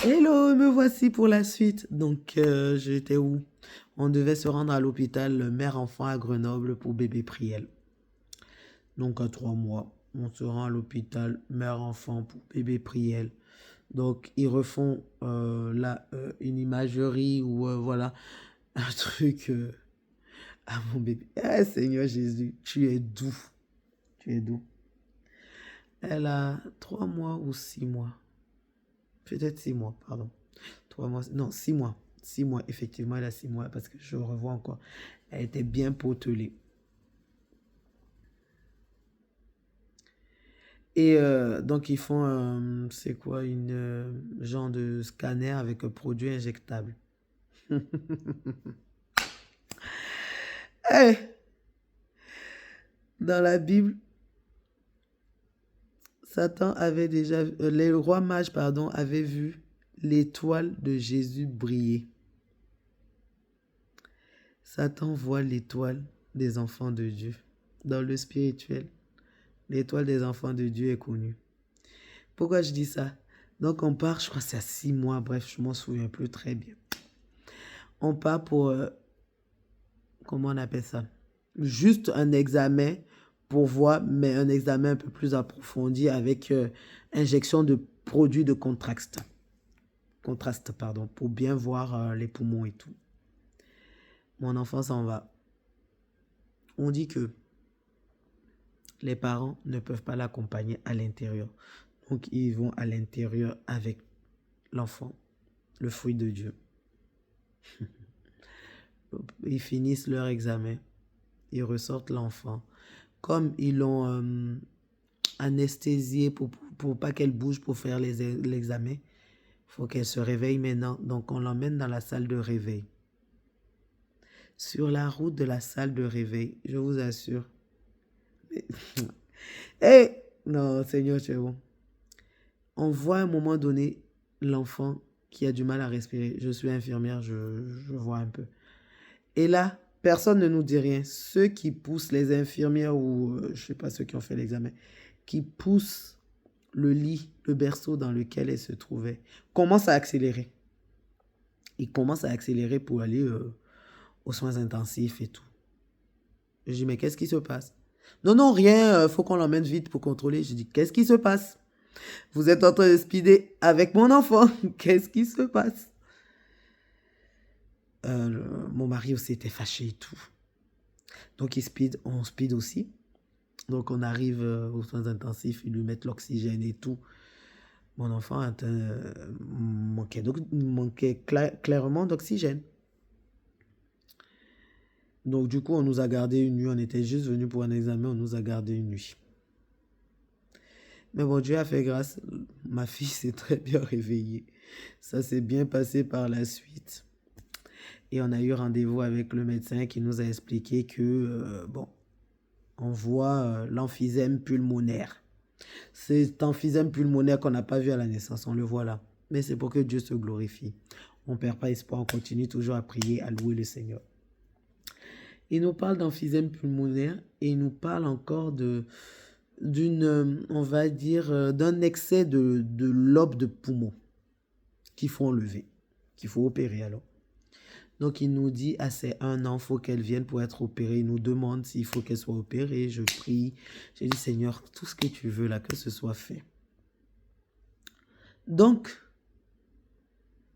Hello, me voici pour la suite. Donc, j'étais où? On devait se rendre à l'hôpital mère-enfant à Grenoble pour bébé Priel. Donc, à 3 mois, on se rend à l'hôpital mère-enfant pour bébé Priel. Donc, ils refont là une imagerie ou voilà, un truc à mon bébé. Eh, Seigneur Jésus, tu es doux. Tu es doux. Elle a 3 mois ou 6 mois. Peut-être 6 mois, pardon. 3 mois, non, 6 mois. 6 mois, effectivement, elle a 6 mois parce que je revois encore. Elle était bien potelée. Et donc, ils font, c'est quoi, une genre de scanner avec un produit injectable. Hey, dans la Bible, Satan avait déjà, les rois mages, pardon, avaient vu l'étoile de Jésus briller. Satan voit l'étoile des enfants de Dieu. Dans le spirituel, l'étoile des enfants de Dieu est connue. Pourquoi je dis ça? Donc on part, je crois que c'est à 6 mois, bref, je m'en souviens plus très bien. On part pour, comment on appelle ça? Juste un examen pour voir, mais un examen un peu plus approfondi avec injection de produits de contraste, pardon, pour bien voir les poumons et tout. Mon enfant s'en va. On dit que les parents ne peuvent pas l'accompagner à l'intérieur. Donc ils vont à l'intérieur avec l'enfant, le fruit de Dieu. Ils finissent leur examen. Ils ressortent l'enfant. Comme ils l'ont anesthésiée pour pas qu'elle bouge pour faire l'examen, il faut qu'elle se réveille maintenant. Donc on l'emmène dans la salle de réveil. Sur la route de la salle de réveil, je vous assure. Hey! Non, Seigneur, tu es bon. On voit à un moment donné l'enfant qui a du mal à respirer. Je suis infirmière, je vois un peu. Et là, personne ne nous dit rien. Ceux qui poussent, les infirmières ou je ne sais pas ceux qui ont fait l'examen, qui poussent le lit, le berceau dans lequel elle se trouvait, commencent à accélérer. Ils commencent à accélérer pour aller aux soins intensifs et tout. Je dis, mais qu'est-ce qui se passe? Non, non, rien, faut qu'on l'emmène vite pour contrôler. Je dis, qu'est-ce qui se passe? Vous êtes en train de speeder avec mon enfant. Qu'est-ce qui se passe? Mon mari aussi était fâché et tout. Donc il speed, on speed aussi. Donc on arrive aux soins intensifs, ils lui mettent l'oxygène et tout. Mon enfant manquait clairement d'oxygène. Donc du coup, on nous a gardé une nuit. On était juste venus pour un examen, on nous a gardé une nuit. Mais bon, Dieu a fait grâce. Ma fille s'est très bien réveillée. Ça s'est bien passé par la suite. Et on a eu rendez-vous avec le médecin qui nous a expliqué que, bon, on voit l'emphysème pulmonaire. C'est emphysème pulmonaire qu'on n'a pas vu à la naissance, on le voit là. Mais c'est pour que Dieu se glorifie. On ne perd pas espoir, on continue toujours à prier, à louer le Seigneur. Il nous parle d'emphysème pulmonaire et il nous parle encore on va dire, d'un excès de lobes de poumon qu'il faut enlever, qu'il faut opérer alors. Donc il nous dit, à ses 1 an, il faut qu'elle vienne pour être opérée. Il nous demande s'il faut qu'elle soit opérée. Je prie. J'ai dit, Seigneur, tout ce que tu veux là, que ce soit fait. Donc,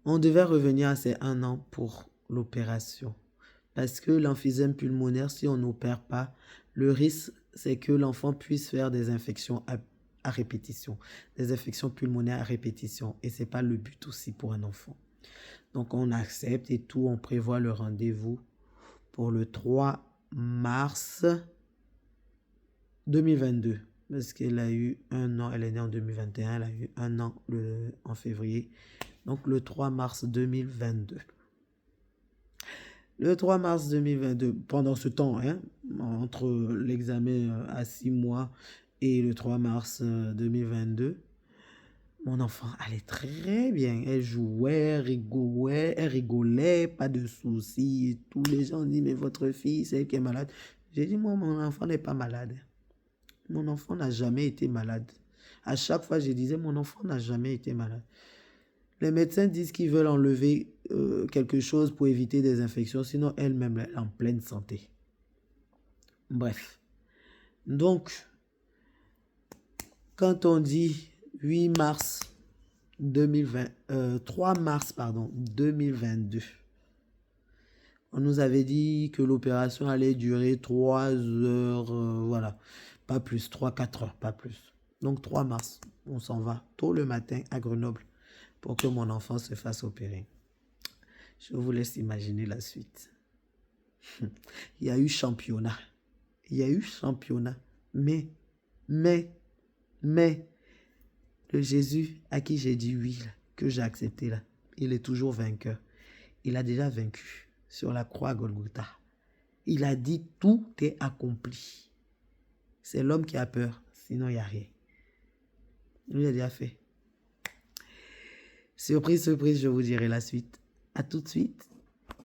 on devait revenir à ses 1 an pour l'opération. Parce que l'emphysème pulmonaire, si on n'opère pas, le risque, c'est que l'enfant puisse faire des infections à répétition. Des infections pulmonaires à répétition. Et ce n'est pas le but aussi pour un enfant. Donc, on accepte et tout. On prévoit le rendez-vous pour le 3 mars 2022. Parce qu'elle a eu 1 an. Elle est née en 2021. Elle a eu 1 an en février. Donc, le 3 mars 2022. Le 3 mars 2022, pendant ce temps, hein, entre l'examen à 6 mois et le 3 mars 2022, mon enfant allait très bien. Elle jouait, elle rigolait, pas de soucis. Tous les gens disent, mais votre fille, c'est elle qui est malade. J'ai dit, moi, mon enfant n'est pas malade. Mon enfant n'a jamais été malade. À chaque fois, je disais, mon enfant n'a jamais été malade. Les médecins disent qu'ils veulent enlever quelque chose pour éviter des infections, sinon elle-même elle est en pleine santé. Bref. Donc, quand on dit 8 mars 2020, 3 mars, pardon, 2022, on nous avait dit que l'opération allait durer 3 heures, voilà, pas plus, 3-4 heures, pas plus. Donc 3 mars, on s'en va tôt le matin à Grenoble pour que mon enfant se fasse opérer. Je vous laisse imaginer la suite. Il y a eu championnat. Il y a eu championnat. Mais, le Jésus à qui j'ai dit oui, là, que j'ai accepté là, il est toujours vainqueur. Il a déjà vaincu sur la croix Golgotha. Il a dit tout est accompli. C'est l'homme qui a peur, sinon il n'y a rien. Il a déjà fait. Surprise, surprise, je vous dirai la suite. À tout de suite.